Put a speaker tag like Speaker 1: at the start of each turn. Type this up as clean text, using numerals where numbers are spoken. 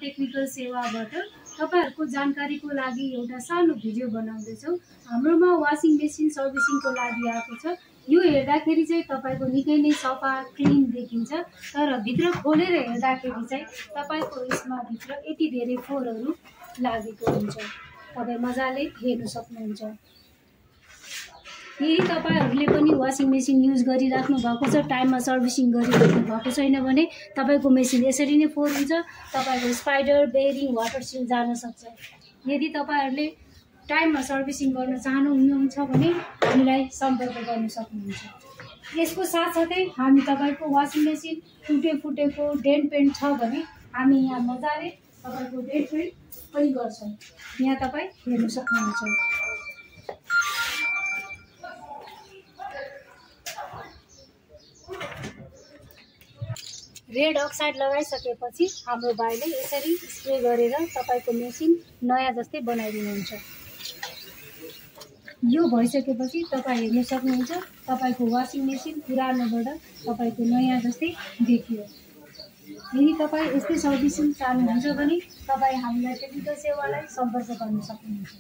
Speaker 1: Technical सेवाबाट तपाईहरुको जानकारीको लागि एउटा सानो भिडियो बनाउँदैछौँ। हाम्रोमा वाशिङ मेसिन सर्भिसिङको लागि आएको छ। यो हेर्दाखेरि चाहिँ तपाईको निकै नै सफा क्लिन देखिन्छ, तर भित्र खोलेर हेर्दाखेरि चाहिँ तपाईको यसमा भित्र यति धेरै फोहोरहरू लागेको हुन्छ। तपाई मजाले हेर्न सक्नुहुन्छ। यदि तपाईहरुले पनि वाशिङ मेसिन युज गरिराख्नु भएको छ, टाइममा सर्भिसिङ गरिराख्नु भएको छैन भने तपाईको मेसिन यसरी नै फोहोर हुन्छ। तपाईको स्पाइडर, बेयरिङ, वाटर सिल जान सक्छ। यदि तपाईहरुले टाइममा सर्भिसिङ गर्न चाहनुहुन्छ भने हामीलाई सम्पर्क गर्न सक्नुहुन्छ। यसको साथसाथै हामी तपाईको वाशिङ मेसिन टुटेफुटेको डेन्ट पेन्ट छ भने हामी यहाँ मजाले तपाईको डेन्ट पेन्ट पनि गर्छौं। यहाँ तपाई हेर्न सक्नुहुन्छ। रेड अक्साइड लगाइसकेपछि हाम्रो भाइले यसरी स्प्रे गरेर तपाईको मेसिन नयाँ जस्तै बनाइदिनुहुन्छ। यो भइसकेपछि तपाई हेर्न सक्नुहुन्छ तपाईको वाशिङ मेसिन पुरानोबाट तपाईको नयाँ जस्तै देखियो। यदि तपाई यस्तै सर्भिसिङ चाहनुहुन्छ भने तपाई हामीलाई टेक्निकल सेवालाई सम्पर्क गर्न सक्नुहुन्छ।